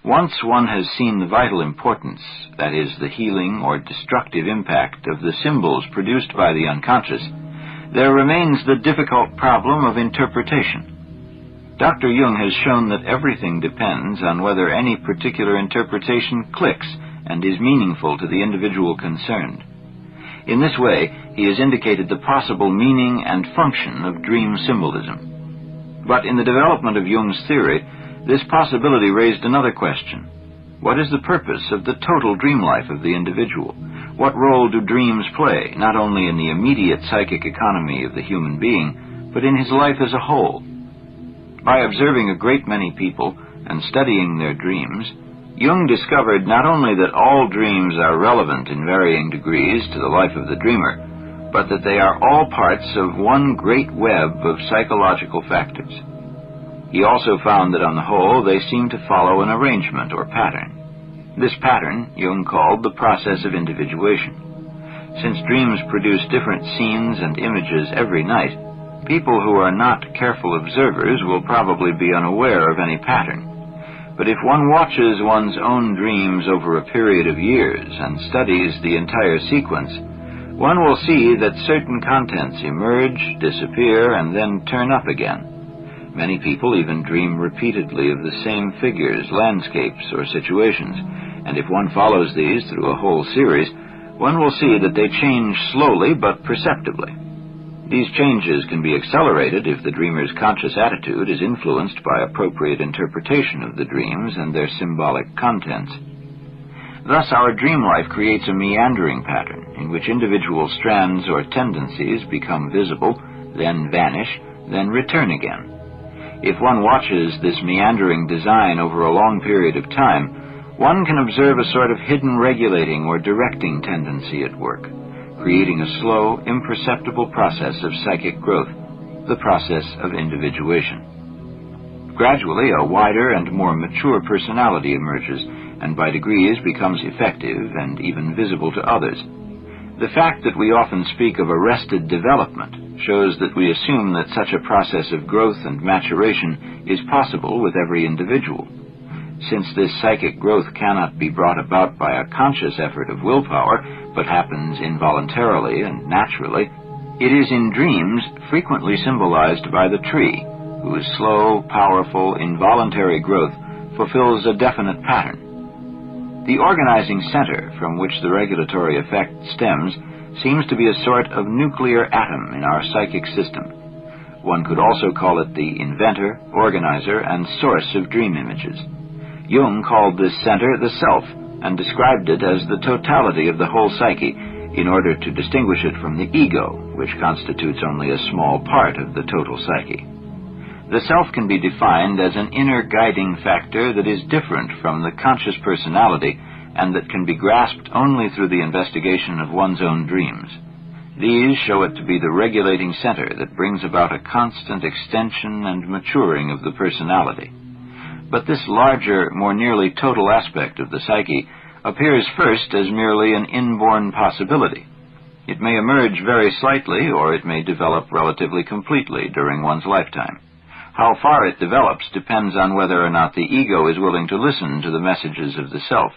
Once one has seen the vital importance, that is, the healing or destructive impact of the symbols produced by the unconscious, there remains the difficult problem of interpretation. Dr. Jung has shown that everything depends on whether any particular interpretation clicks and is meaningful to the individual concerned. In this way, he has indicated the possible meaning and function of dream symbolism. But in the development of Jung's theory, this possibility raised another question. What is the purpose of the total dream life of the individual? What role do dreams play, not only in the immediate psychic economy of the human being, but in his life as a whole? By observing a great many people and studying their dreams, Jung discovered not only that all dreams are relevant in varying degrees to the life of the dreamer, but that they are all parts of one great web of psychological factors. He also found that on the whole they seem to follow an arrangement or pattern. This pattern Jung called the process of individuation. Since dreams produce different scenes and images every night, people who are not careful observers will probably be unaware of any pattern. But if one watches one's own dreams over a period of years and studies the entire sequence, one will see that certain contents emerge, disappear, and then turn up again. Many people even dream repeatedly of the same figures, landscapes, or situations, and if one follows these through a whole series, one will see that they change slowly but perceptibly. These changes can be accelerated if the dreamer's conscious attitude is influenced by appropriate interpretation of the dreams and their symbolic contents. Thus, our dream life creates a meandering pattern in which individual strands or tendencies become visible, then vanish, then return again. If one watches this meandering design over a long period of time, one can observe a sort of hidden regulating or directing tendency at work, creating a slow, imperceptible process of psychic growth, the process of individuation. Gradually, a wider and more mature personality emerges, and by degrees becomes effective and even visible to others. The fact that we often speak of arrested development shows that we assume that such a process of growth and maturation is possible with every individual. Since this psychic growth cannot be brought about by a conscious effort of willpower, but happens involuntarily and naturally, it is in dreams frequently symbolized by the tree, whose slow, powerful, involuntary growth fulfills a definite pattern. The organizing center from which the regulatory effect stems seems to be a sort of nuclear atom in our psychic system. One could also call it the inventor, organizer, and source of dream images. Jung called this center the self, and described it as the totality of the whole psyche, in order to distinguish it from the ego, which constitutes only a small part of the total psyche. The self can be defined as an inner guiding factor that is different from the conscious personality, and that can be grasped only through the investigation of one's own dreams. These show it to be the regulating center that brings about a constant extension and maturing of the personality. But this larger, more nearly total aspect of the psyche appears first as merely an inborn possibility. It may emerge very slightly, or it may develop relatively completely during one's lifetime. How far it develops depends on whether or not the ego is willing to listen to the messages of the self.